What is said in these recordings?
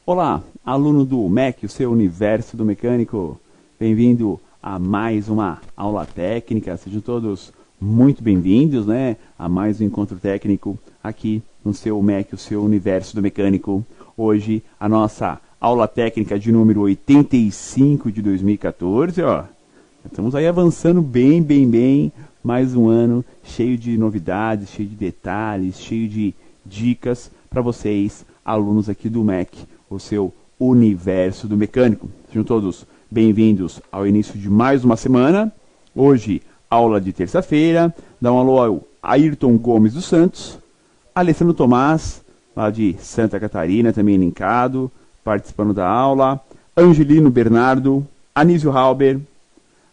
Olá, aluno do MEC, o seu universo do mecânico. Bem-vindo a mais uma aula técnica. Sejam todos muito bem-vindos, né? A mais um encontro técnico aqui no seu MEC, o seu universo do mecânico. Hoje, a nossa aula técnica de número 85 de 2014, ó. Estamos aí avançando bem. Mais um ano cheio de novidades, cheio de detalhes, cheio de dicas para vocês, alunos aqui do MEC, o seu universo do mecânico. Sejam todos bem-vindos ao início de mais uma semana. Hoje, aula de terça-feira. Dá um alô ao Ayrton Gomes dos Santos, Alessandro Tomás, lá de Santa Catarina, também linkado, participando da aula. Angelino Bernardo, Anísio Halber,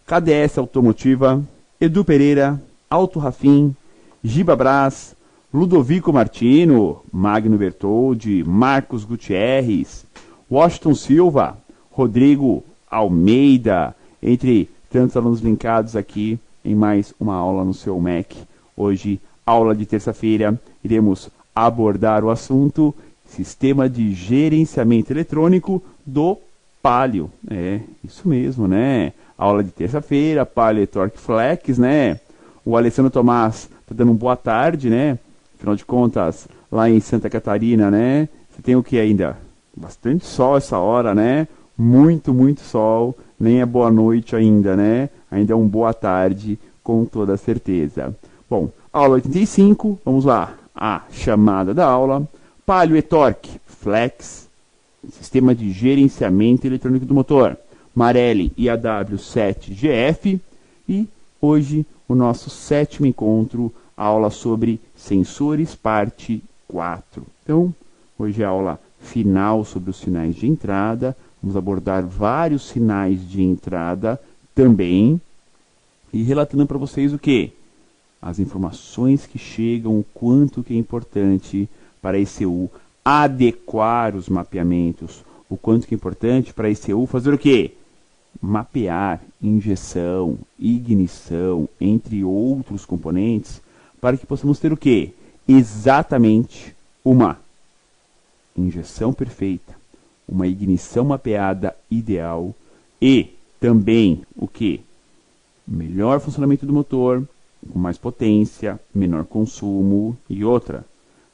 KDS Automotiva, Edu Pereira, Alto Rafim, Giba Brás, Ludovico Martino, Magno Bertoldi, Marcos Gutierrez, Washington Silva, Rodrigo Almeida, entre tantos alunos linkados aqui em mais uma aula no seu MEC. Hoje, aula de terça-feira, iremos abordar o assunto Sistema de Gerenciamento Eletrônico do Palio. É, isso mesmo, né? Aula de terça-feira, Palio e Torque Flex, né? O Alessandro Tomás tá dando uma boa tarde, né? Afinal de contas, lá em Santa Catarina, né? Você tem o que ainda? Bastante sol essa hora, né? Muito sol. Nem é boa noite ainda, né? Ainda é uma boa tarde, com toda certeza. Bom, aula 85, vamos lá. A chamada da aula. Palio e Torque Flex, Sistema de Gerenciamento Eletrônico do Motor. Marelli e AW7GF. E hoje o nosso sétimo encontro, aula sobre sensores, parte 4. Então, hoje é a aula final sobre os sinais de entrada. Vamos abordar vários sinais de entrada também. E relatando para vocês o quê? As informações que chegam, o quanto que é importante para a ECU adequar os mapeamentos. O quanto que é importante para a ECU fazer o quê? Mapear injeção, ignição, entre outros componentes, para que possamos ter o quê? Exatamente uma injeção perfeita, uma ignição mapeada ideal e também o quê? Melhor funcionamento do motor, com mais potência, menor consumo e outra.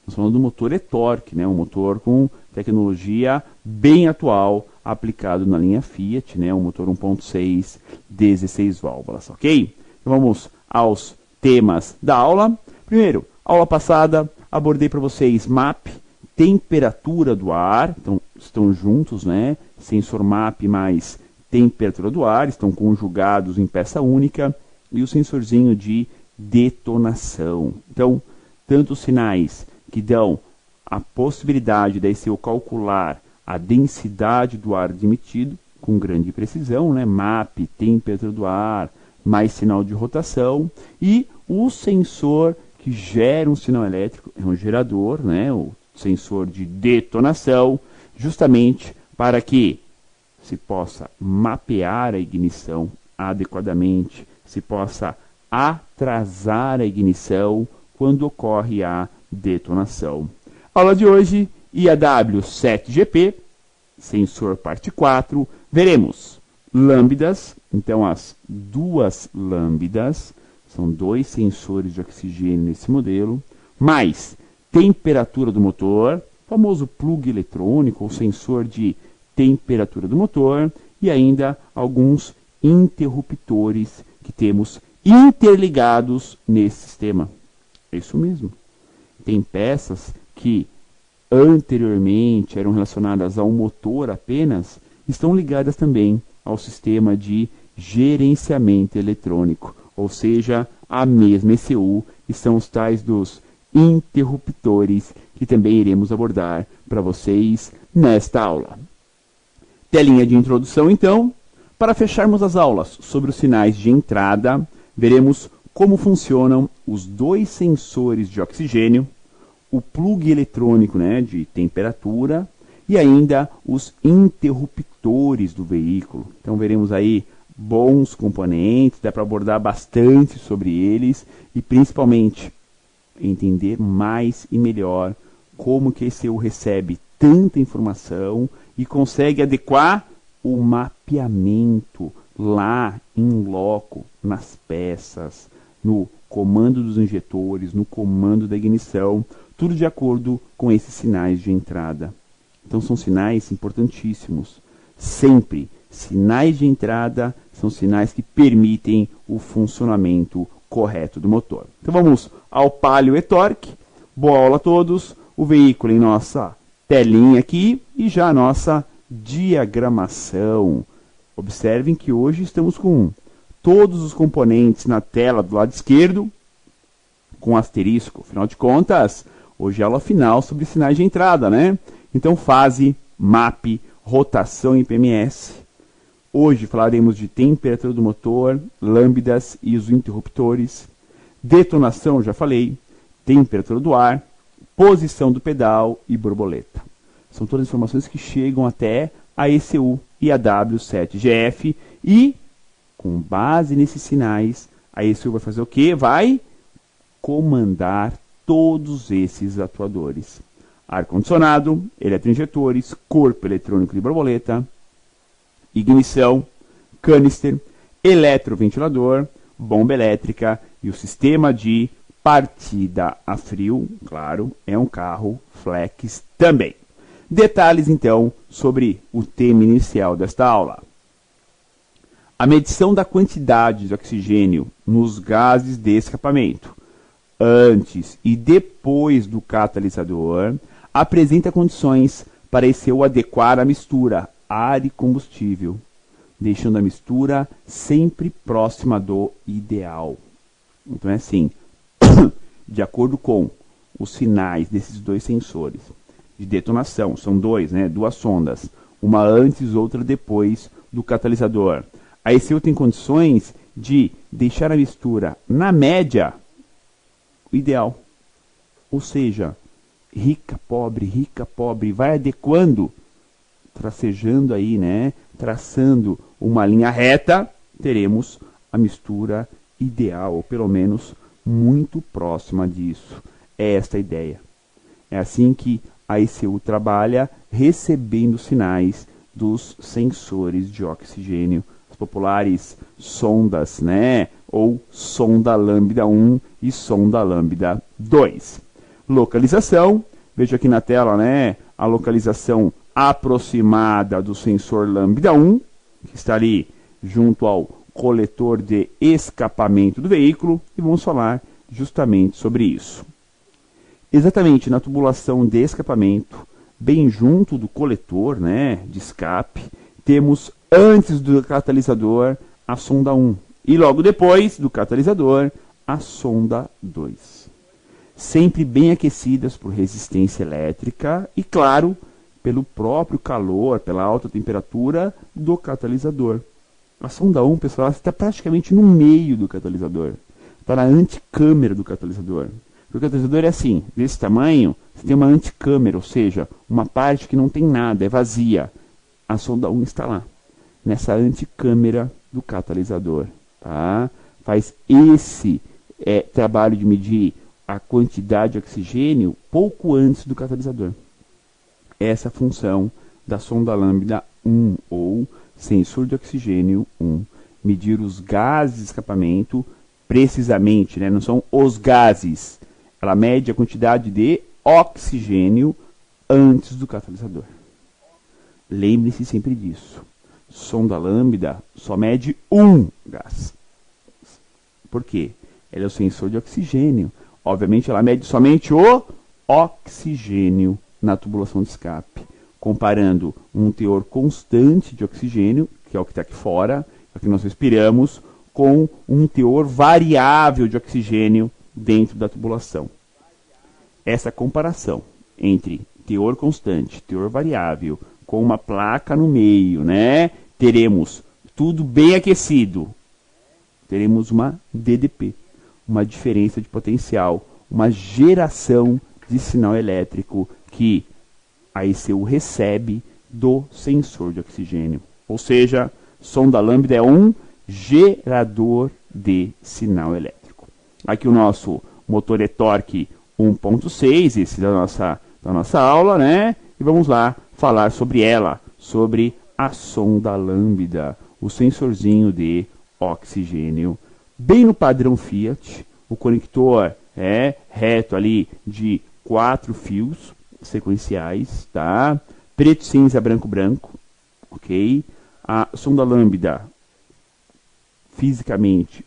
Nós falando do motor e-torque, né? Um motor com tecnologia bem atual, aplicado na linha Fiat, né? Um motor 1.6, 16 válvulas, ok? Então vamos aos temas da aula. Primeiro, aula passada, abordei para vocês MAP, temperatura do ar, então estão juntos, né? Sensor MAP mais temperatura do ar, estão conjugados em peça única, e o sensorzinho de detonação. Então, tanto os sinais que dão a possibilidade da ECU calcular a densidade do ar admitido com grande precisão, né? MAP, temperatura do ar, mais sinal de rotação, e o sensor que gera um sinal elétrico, é um gerador, né? O sensor de detonação, justamente para que se possa mapear a ignição adequadamente, se possa atrasar a ignição quando ocorre a detonação. Aula de hoje, IAW7GP, sensor parte 4, veremos lâmbidas, então as duas lâmbidas, são dois sensores de oxigênio nesse modelo, mais temperatura do motor, famoso plug eletrônico ou sensor de temperatura do motor, e ainda alguns interruptores que temos interligados nesse sistema. É isso mesmo. Tem peças que anteriormente eram relacionadas ao motor apenas, estão ligadas também ao sistema de gerenciamento eletrônico, ou seja, a mesma ECU, e são os tais dos interruptores que também iremos abordar para vocês nesta aula. Telinha de introdução, então. Para fecharmos as aulas sobre os sinais de entrada, veremos como funcionam os dois sensores de oxigênio, o plug eletrônico, né, de temperatura, e ainda os interruptores do veículo. Então veremos aí bons componentes, dá para abordar bastante sobre eles e principalmente entender mais e melhor como que a ECU recebe tanta informação e consegue adequar o mapeamento lá em loco, nas peças, no comando dos injetores, no comando da ignição, tudo de acordo com esses sinais de entrada. Então são sinais importantíssimos. Sempre, sinais de entrada são sinais que permitem o funcionamento correto do motor. Então vamos ao Palio e-Torque. Boa aula a todos. O veículo em nossa telinha aqui e já a nossa diagramação. Observem que hoje estamos com todos os componentes na tela do lado esquerdo, com asterisco. Afinal de contas, hoje é a aula final sobre sinais de entrada, né? Então, fase, MAP, rotação em PMS. Hoje falaremos de temperatura do motor, lâmbidas e os interruptores. Detonação, já falei. Temperatura do ar, posição do pedal e borboleta. São todas informações que chegam até a ECU e a W7GF e, com base nesses sinais, a ECU vai fazer o quê? Vai comandar todos esses atuadores. Ar-condicionado, eletroinjetores, corpo eletrônico de borboleta, ignição, canister, eletroventilador, bomba elétrica e o sistema de partida a frio, claro, é um carro flex também. Detalhes, então, sobre o tema inicial desta aula. A medição da quantidade de oxigênio nos gases de escapamento, antes e depois do catalisador, apresenta condições para ECU adequar a mistura ar e combustível, deixando a mistura sempre próxima do ideal. Então é assim, de acordo com os sinais desses dois sensores de detonação, são dois, né, duas sondas, uma antes, outra depois do catalisador. A ECU tem condições de deixar a mistura na média o ideal. Ou seja, rica, pobre, vai adequando, tracejando aí, né, traçando uma linha reta, teremos a mistura ideal, ou pelo menos muito próxima disso. É esta a ideia. É assim que a ECU trabalha, recebendo sinais dos sensores de oxigênio, as populares sondas, né? Ou sonda lambda 1 e sonda lambda 2. Localização, veja aqui na tela, né? A localização aproximada do sensor lambda 1, que está ali junto ao coletor de escapamento do veículo, e vamos falar justamente sobre isso. Exatamente na tubulação de escapamento, bem junto do coletor, né, de escape, temos antes do catalisador a sonda 1 e logo depois do catalisador a sonda 2. Sempre bem aquecidas por resistência elétrica e, claro, pelo próprio calor, pela alta temperatura do catalisador. A sonda 1, pessoal, está praticamente no meio do catalisador. Está na anticâmara do catalisador. O catalisador é assim, desse tamanho, você tem uma anticâmara, ou seja, uma parte que não tem nada, é vazia. A sonda 1 está lá, nessa anticâmara do catalisador. Tá? Faz esse trabalho de medir a quantidade de oxigênio pouco antes do catalisador. Essa é a função da sonda lambda 1, ou sensor de oxigênio 1. Medir os gases de escapamento precisamente, né? Não são os gases. Ela mede a quantidade de oxigênio antes do catalisador. Lembre-se sempre disso. Sonda lambda só mede um gás. Por quê? Ela é o sensor de oxigênio. Obviamente, ela mede somente o oxigênio na tubulação de escape, comparando um teor constante de oxigênio, que é o que está aqui fora, é o que nós respiramos, com um teor variável de oxigênio dentro da tubulação. Essa comparação entre teor constante, teor variável, com uma placa no meio, né? Teremos tudo bem aquecido. Teremos uma DDP, uma diferença de potencial, uma geração de sinal elétrico que a ECU recebe do sensor de oxigênio. Ou seja, sonda lambda é um gerador de sinal elétrico. Aqui o nosso motor e-Torque 1.6, esse da nossa aula, né? e vamos lá falar sobre ela, sobre a sonda lambda, o sensorzinho de oxigênio, bem no padrão Fiat. O conector é reto ali de 4 fios sequenciais, tá? Preto, cinza, branco, branco, ok? A sonda lambda, fisicamente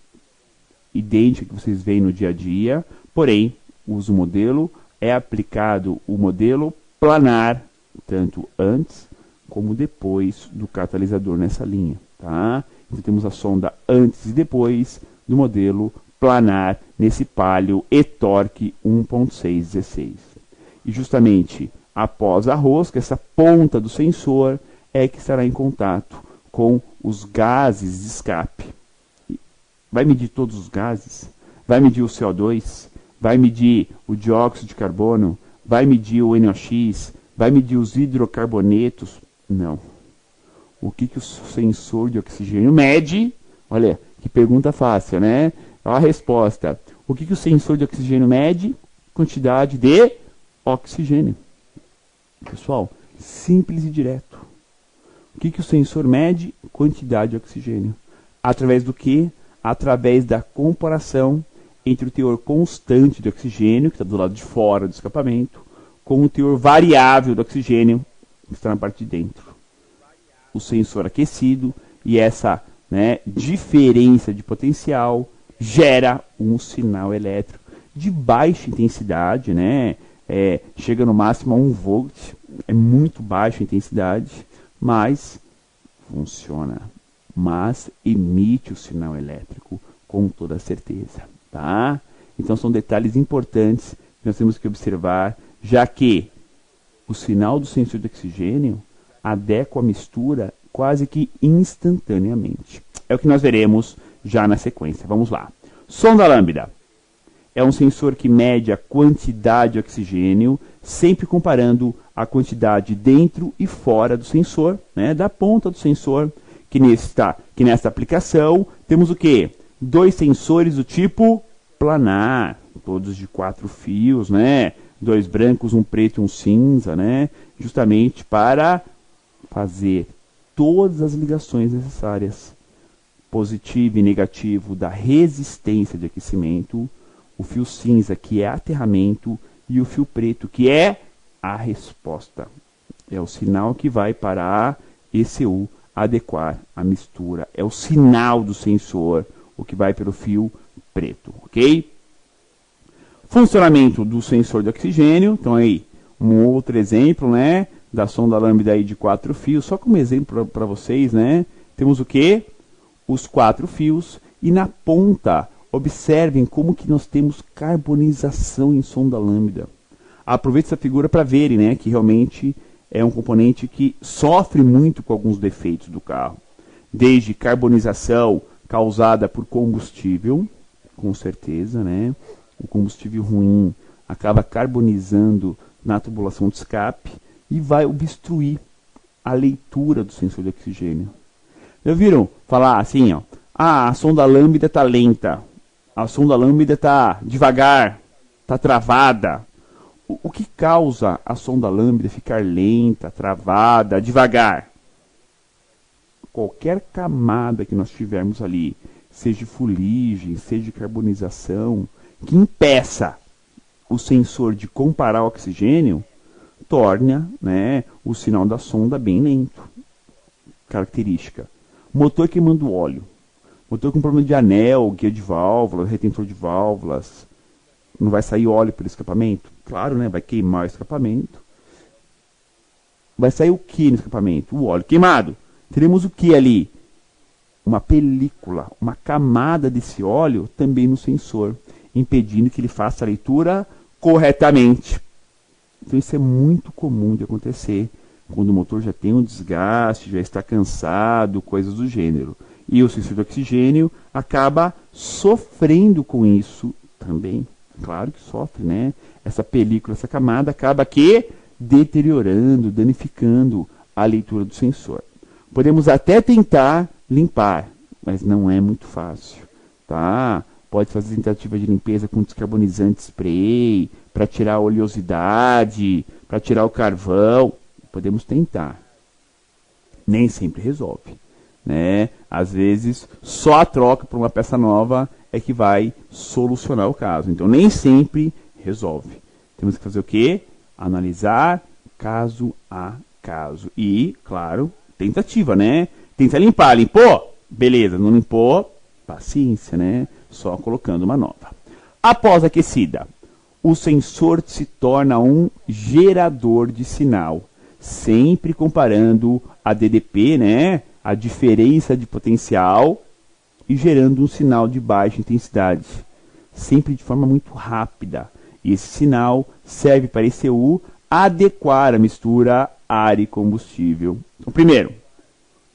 idêntica que vocês veem no dia a dia, porém, uso modelo, é aplicado o modelo planar, tanto antes como depois do catalisador nessa linha, tá? Então temos a sonda antes e depois do modelo planar nesse Palio e-torque 1.616. E justamente após a rosca, essa ponta do sensor é que estará em contato com os gases de escape. Vai medir todos os gases, vai medir o CO2, vai medir o dióxido de carbono, vai medir o NOx, vai medir os hidrocarbonetos? Não. O que o sensor de oxigênio mede? Olha, que pergunta fácil, né? Olha a resposta. O que o sensor de oxigênio mede? Quantidade de oxigênio. Pessoal, simples e direto. O que o sensor mede? Quantidade de oxigênio. Através do que? Através da comparação entre o teor constante de oxigênio, que está do lado de fora do escapamento, com o teor variável do oxigênio, que está na parte de dentro. O sensor aquecido e essa, né, diferença de potencial gera um sinal elétrico de baixa intensidade, né? Chega no máximo a 1 volt, é muito baixa a intensidade, mas funciona. Mas emite o sinal elétrico com toda certeza, tá? Então são detalhes importantes que nós temos que observar, já que o sinal do sensor de oxigênio adequa a mistura quase que instantaneamente. É o que nós veremos já na sequência. Vamos lá. Sonda lambda é um sensor que mede a quantidade de oxigênio, sempre comparando a quantidade dentro e fora do sensor, né, da ponta do sensor. Que nesta aplicação temos o quê? 2 sensores do tipo planar, todos de 4 fios, né? 2 brancos, um preto e um cinza, né? Justamente para fazer todas as ligações necessárias, positivo e negativo da resistência de aquecimento, o fio cinza que é aterramento e o fio preto que é a resposta. É o sinal que vai para a ECU adequar a mistura. É o sinal do sensor, o que vai pelo fio preto, ok? Funcionamento do sensor de oxigênio. Então aí, um outro exemplo, né, da sonda lambda aí de 4 fios, só como exemplo para vocês, né? Temos o que? Os 4 fios e na ponta, observem como que nós temos carbonização em sonda lambda. Aproveite essa figura para verem, né, que realmente é um componente que sofre muito com alguns defeitos do carro. Desde carbonização causada por combustível, com certeza, né? O combustível ruim acaba carbonizando na tubulação de escape e vai obstruir a leitura do sensor de oxigênio. Já viram falar assim, ó, a sonda lambda está lenta, a sonda lambda está devagar, está travada. O que causa a sonda lambda ficar lenta, travada, devagar? Qualquer camada que nós tivermos ali, seja de fuligem, seja de carbonização, que impeça o sensor de comparar o oxigênio, torna, né, o sinal da sonda bem lento. Característica. Motor queimando óleo. Motor com problema de anel, guia de válvulas, retentor de válvulas. Não vai sair óleo pelo escapamento? Claro, né? Vai queimar o escapamento. Vai sair o que no escapamento? O óleo queimado. Teremos o que ali? Uma película, uma camada desse óleo também no sensor, impedindo que ele faça a leitura corretamente. Então isso é muito comum de acontecer quando o motor já tem um desgaste, já está cansado, coisas do gênero. E o sensor de oxigênio acaba sofrendo com isso também. Claro que sofre, né? Essa película, essa camada acaba que deteriorando, danificando a leitura do sensor. Podemos até tentar limpar, mas não é muito fácil, tá? Pode fazer tentativa de limpeza com descarbonizante spray, para tirar a oleosidade, para tirar o carvão. podemos tentar. Nem sempre resolve, né? Às vezes, só a troca por uma peça nova é que vai solucionar o caso. Então, nem sempre resolve. Temos que fazer o quê? Analisar caso a caso. E, claro, tentativa, né? Tenta limpar. Limpou? Beleza. Não limpou? Paciência, né? Só colocando uma nova. Após aquecida, o sensor se torna um gerador de sinal, sempre comparando a DDP, né, a diferença de potencial, e gerando um sinal de baixa intensidade, sempre de forma muito rápida. E esse sinal serve para a ECU adequar a mistura ar e combustível. Então, primeiro,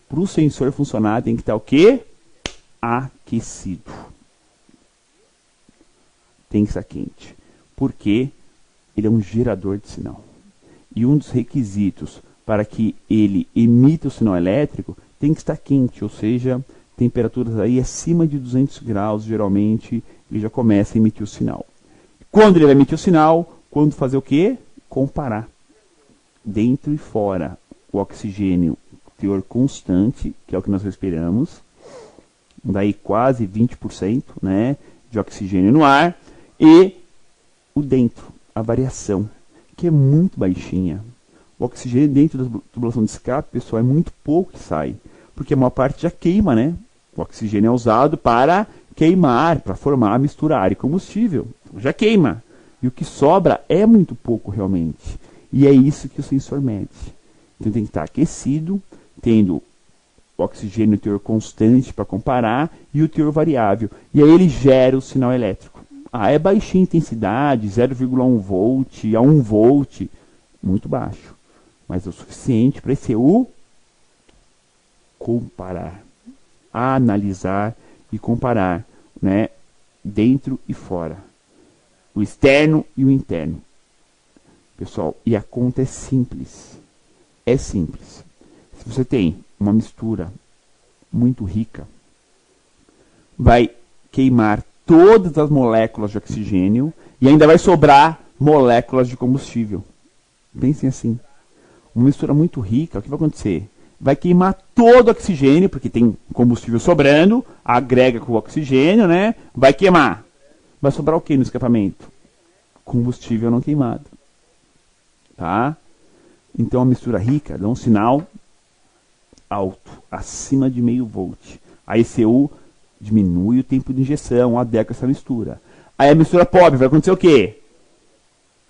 para o sensor funcionar tem que estar o quê? Aquecido. Tem que estar quente, porque ele é um gerador de sinal. E um dos requisitos para que ele emita o sinal elétrico tem que estar quente, ou seja, temperaturas aí acima de 200 graus, geralmente, ele já começa a emitir o sinal. Quando ele vai emitir o sinal, quando fazer o quê? Comparar. Dentro e fora, o oxigênio, teor constante, que é o que nós respiramos, daí quase 20%, né, de oxigênio no ar, e o dentro, a variação, que é muito baixinha. O oxigênio dentro da tubulação de escape, pessoal, é muito pouco que sai, porque a maior parte já queima, né? O oxigênio é usado para queimar, para formar a mistura ar e combustível. Então, já queima. E o que sobra é muito pouco realmente. E é isso que o sensor mede. Então tem que estar aquecido, tendo o oxigênio teor constante para comparar e o teor variável. E aí ele gera o sinal elétrico. Ah, é baixinha intensidade, 0,1 volt a 1 volt, muito baixo. Mas é o suficiente para esse ECU comparar, analisar e comparar, né, dentro e fora, o externo e o interno. Pessoal, e a conta é simples. É simples. Se você tem uma mistura muito rica, vai queimar todas as moléculas de oxigênio e ainda vai sobrar moléculas de combustível. Pensem assim. Uma mistura muito rica, o que vai acontecer? Vai queimar todo o oxigênio, porque tem combustível sobrando, agrega com o oxigênio, né? Vai queimar. Vai sobrar o que no escapamento? Combustível não queimado. Tá? Então a mistura rica dá um sinal alto, acima de 0,5 volt. A ECU diminui o tempo de injeção, adequa essa mistura. Aí a mistura pobre vai acontecer o quê?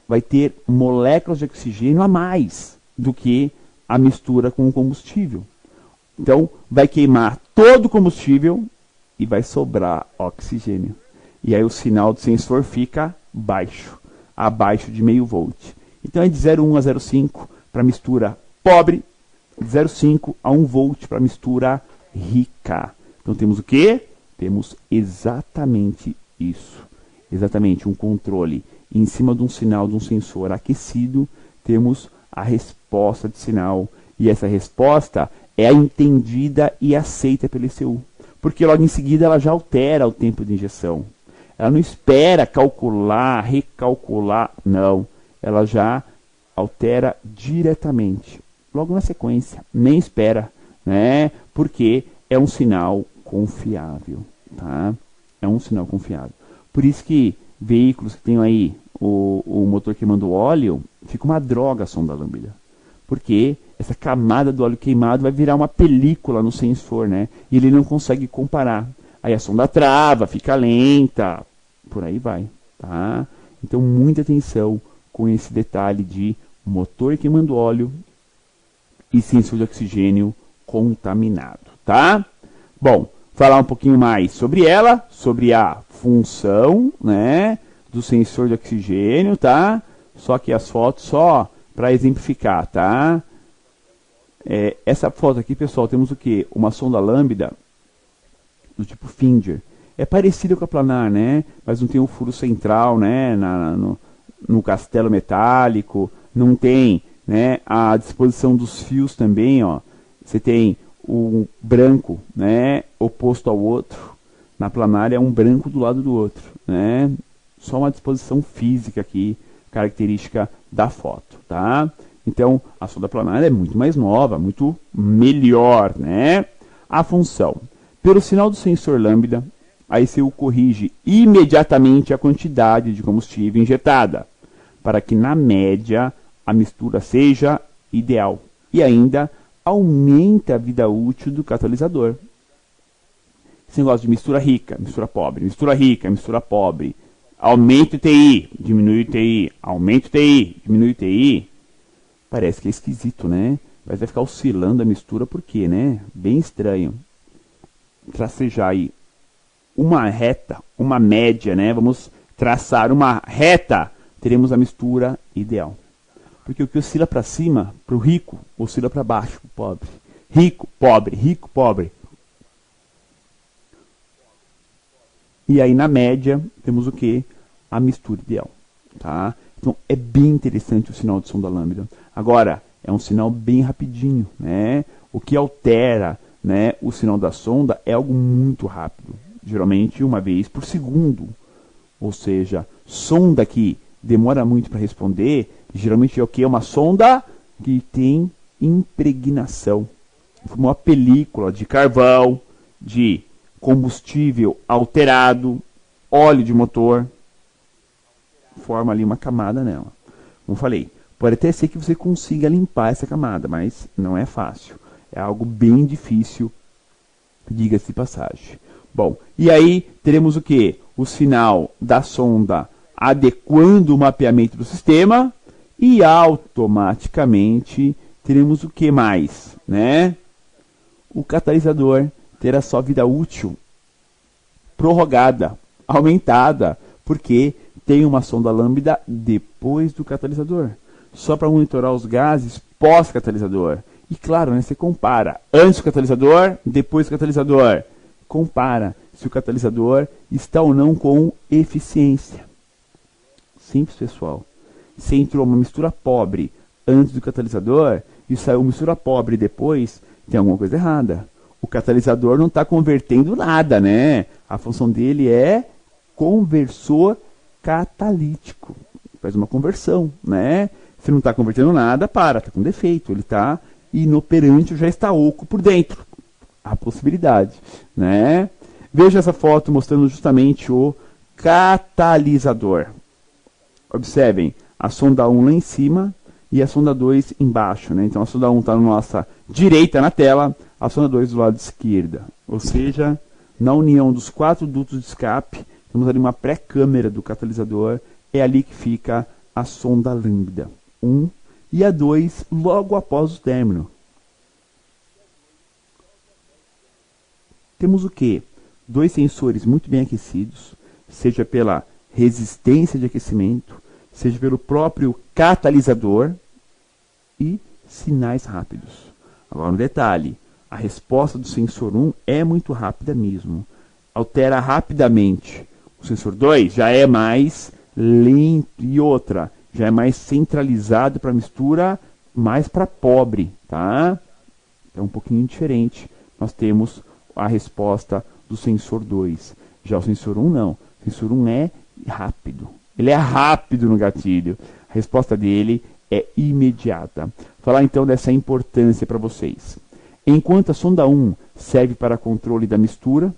Vai ter moléculas de oxigênio a mais do que a mistura com o combustível. Então, vai queimar todo o combustível e vai sobrar oxigênio. E aí o sinal do sensor fica baixo, abaixo de 0,5 volt. Então é de 0,1 a 0,5 para mistura pobre, de 0,5 a 1 volt para mistura rica. Então temos o quê? Temos exatamente isso. Exatamente um controle em cima de um sinal de um sensor aquecido, temos a resposta de sinal. E essa resposta é a entendida e aceita pelo ECU. Porque logo em seguida ela já altera o tempo de injeção. Ela não espera calcular, recalcular, não. Ela já altera diretamente, logo na sequência. Nem espera, né? Porque é um sinal confiável, tá? É um sinal confiável. Por isso que veículos que tem aí o motor queimando óleo, fica uma droga a sonda lambda. Porque essa camada do óleo queimado vai virar uma película no sensor, né? E ele não consegue comparar. Aí a sonda trava, fica lenta, por aí vai, tá? Então muita atenção com esse detalhe de motor queimando óleo e sensor de oxigênio contaminado, tá? Bom, falar um pouquinho mais sobre ela, sobre a função, né, do sensor de oxigênio, tá? Só que as fotos só para exemplificar, tá? Essa foto aqui, pessoal, temos o que? Uma sonda lambda do tipo Finger. É parecida com a planar, né? Mas não tem o furo central, né? No castelo metálico. Não tem, né, a disposição dos fios também, ó. Você tem o branco, né, oposto ao outro. Na planar é um branco do lado do outro, né? Só uma disposição física aqui, característica da foto, tá? Então, a sonda planar é muito mais nova, muito melhor, né? A função. Pelo sinal do sensor lambda, a ECU corrige imediatamente a quantidade de combustível injetada, para que, na média, a mistura seja ideal. E ainda aumenta a vida útil do catalisador. Esse negócio de mistura rica, mistura pobre, mistura rica, mistura pobre, aumenta o TI, diminui o TI, aumenta o TI, diminui o TI, parece que é esquisito, né? Mas vai ficar oscilando a mistura, por quê, né? Bem estranho. Tracejar aí uma reta, uma média, né? Vamos traçar uma reta, teremos a mistura ideal. Porque o que oscila para cima, para o rico, oscila para baixo, para o pobre. Rico, pobre, rico, pobre. E aí, na média, temos o que? A mistura ideal. Tá? Então, é bem interessante o sinal de sonda lambda. Agora, é um sinal bem rapidinho. Né? O que altera, né, o sinal da sonda é algo muito rápido. Geralmente, uma vez por segundo. Ou seja, sonda que demora muito para responder, geralmente é o que? Uma sonda que tem impregnação. Uma película de carvão, de combustível alterado, óleo de motor, forma ali uma camada nela. Como falei, pode até ser que você consiga limpar essa camada, mas não é fácil. É algo bem difícil, diga-se de passagem. Bom, e aí teremos o que? O sinal da sonda adequando o mapeamento do sistema e automaticamente teremos o que mais, né? O catalisador ter a sua vida útil prorrogada, aumentada, porque tem uma sonda lambda depois do catalisador, só para monitorar os gases pós-catalisador. E claro, né, você compara antes do catalisador, depois do catalisador. Compara se o catalisador está ou não com eficiência. Simples, pessoal. Se entrou uma mistura pobre antes do catalisador e saiu mistura pobre depois, tem alguma coisa errada. O catalisador não está convertendo nada, né? A função dele é conversor catalítico. Faz uma conversão, né? Se não está convertendo nada, está com defeito. Ele está inoperante, já está oco por dentro. Há possibilidade, né? Veja essa foto mostrando justamente o catalisador. Observem, a sonda 1 lá em cima e a sonda 2 embaixo, né? Então a sonda 1 está na nossa direita na tela, a sonda 2 do lado esquerda. Ou seja, na união dos 4 dutos de escape, temos ali uma pré-câmera do catalisador, é ali que fica a sonda lambda 1 e a 2 logo após o término. Temos o que? 2 sensores muito bem aquecidos, seja pela resistência de aquecimento, seja pelo próprio catalisador e sinais rápidos. Agora um detalhe, a resposta do sensor 1 é muito rápida mesmo, altera rapidamente. O sensor 2 já é mais lento e outra, já é mais centralizado para mistura, mais para pobre, tá? É um pouquinho diferente. Nós temos a resposta do sensor 2. Já o sensor 1 não. O sensor 1 é rápido. Ele é rápido no gatilho. A resposta dele é imediata. Vou falar então dessa importância para vocês. Enquanto a sonda 1 serve para controle da mistura,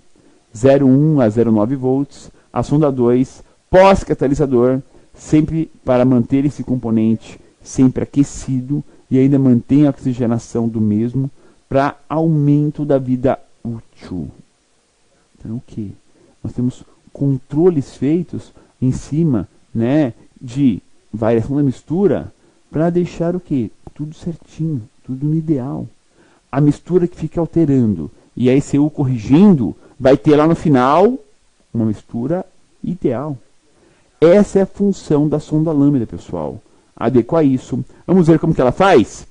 0,1 a 0,9 volts, a sonda 2, pós-catalisador, sempre para manter esse componente sempre aquecido e ainda mantém a oxigenação do mesmo para aumento da vida útil. Então o que? Nós temos controles feitos em cima, né, de variação da mistura para deixar o que? Tudo certinho, tudo no ideal. A mistura que fica alterando e a ECU corrigindo vai ter lá no final uma mistura ideal. Essa é a função da sonda lambda, pessoal. Adequar isso. Vamos ver como que ela faz?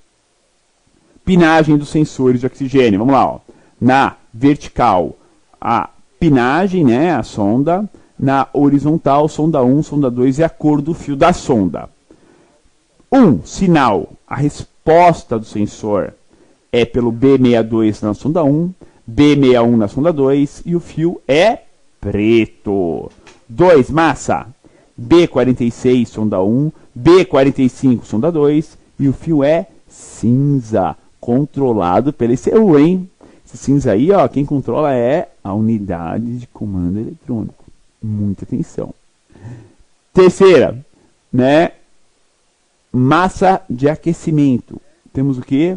Pinagem dos sensores de oxigênio. Vamos lá, ó. Na vertical, a pinagem, né, a sonda. Na horizontal, sonda 1, sonda 2 é a cor do fio da sonda. Sinal. A resposta do sensor é pelo B62 na sonda 1, B61 na sonda 2 e o fio é preto. 2, massa. B46, sonda 1, B45, sonda 2 e o fio é cinza, controlado pela ECU, hein? Esse cinza aí, ó, quem controla é a unidade de comando eletrônico. Muita atenção. Terceira, né? Massa de aquecimento. Temos o que?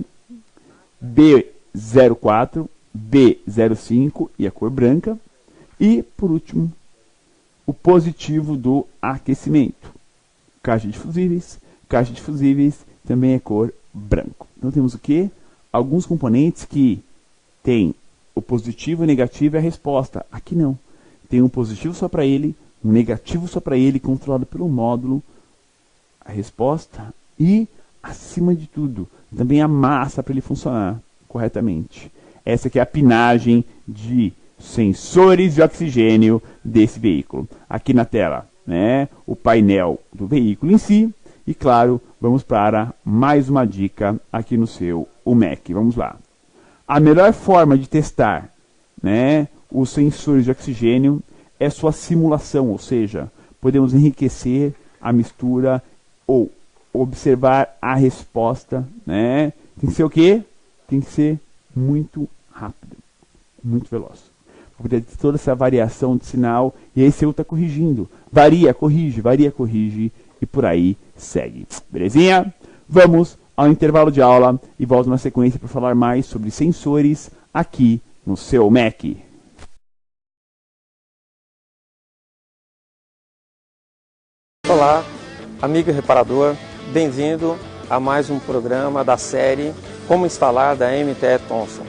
B04, B05 e a cor branca. E, por último, o positivo do aquecimento. Caixa de fusíveis também é cor branco. Então temos o que? Alguns componentes que tem o positivo e o negativo e a resposta. Aqui não. Tem um positivo só para ele, um negativo só para ele, controlado pelo módulo, a resposta e, acima de tudo, também a massa para ele funcionar corretamente. Essa aqui é a pinagem de sensores de oxigênio desse veículo. Aqui na tela, né, o painel do veículo em si. E claro, vamos para mais uma dica aqui no seu UMEC. Vamos lá. A melhor forma de testar, né, os sensores de oxigênio é sua simulação, ou seja, podemos enriquecer a mistura ou observar a resposta, né? Tem que ser o quê? Tem que ser muito rápido, muito veloz. Para poder ter toda essa variação de sinal, e aí você está corrigindo. Varia, corrige, e por aí segue. Belezinha? Vamos ao intervalo de aula e volto na sequência para falar mais sobre sensores aqui no seu MEC. Olá, amigo reparador, bem-vindo a mais um programa da série Como Instalar da MTE Thomson.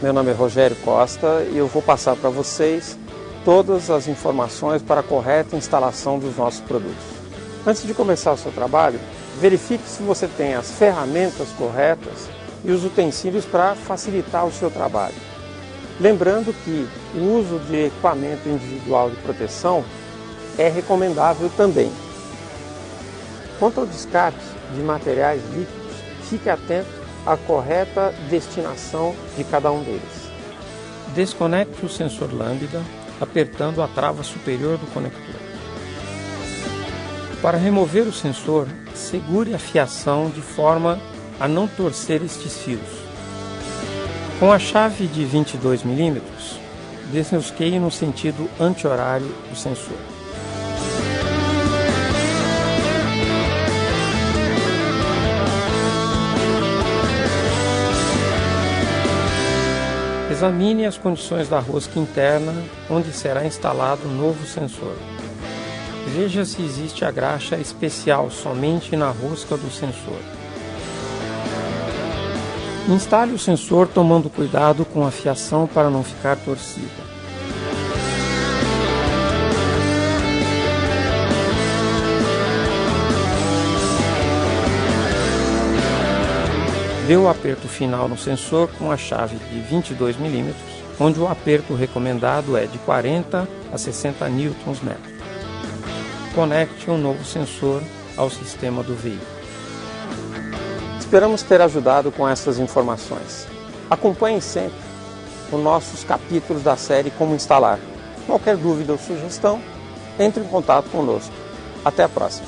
Meu nome é Rogério Costa e eu vou passar para vocês todas as informações para a correta instalação dos nossos produtos. Antes de começar o seu trabalho, verifique se você tem as ferramentas corretas e os utensílios para facilitar o seu trabalho. Lembrando que o uso de equipamento individual de proteção é recomendável também. Quanto ao descarte de materiais líquidos, fique atento à correta destinação de cada um deles. Desconecte o sensor lambda apertando a trava superior do conector. Para remover o sensor, segure a fiação de forma a não torcer estes fios. Com a chave de 22 mm, desenrosqueie no sentido anti-horário do sensor. Examine as condições da rosca interna, onde será instalado o novo sensor. Veja se existe a graxa especial somente na rosca do sensor. Instale o sensor tomando cuidado com a fiação para não ficar torcida. Dê o aperto final no sensor com a chave de 22 mm, onde o aperto recomendado é de 40 a 60 Nm. Conecte um novo sensor ao sistema do veículo. Esperamos ter ajudado com essas informações. Acompanhe sempre os nossos capítulos da série Como Instalar. Qualquer dúvida ou sugestão, entre em contato conosco. Até a próxima!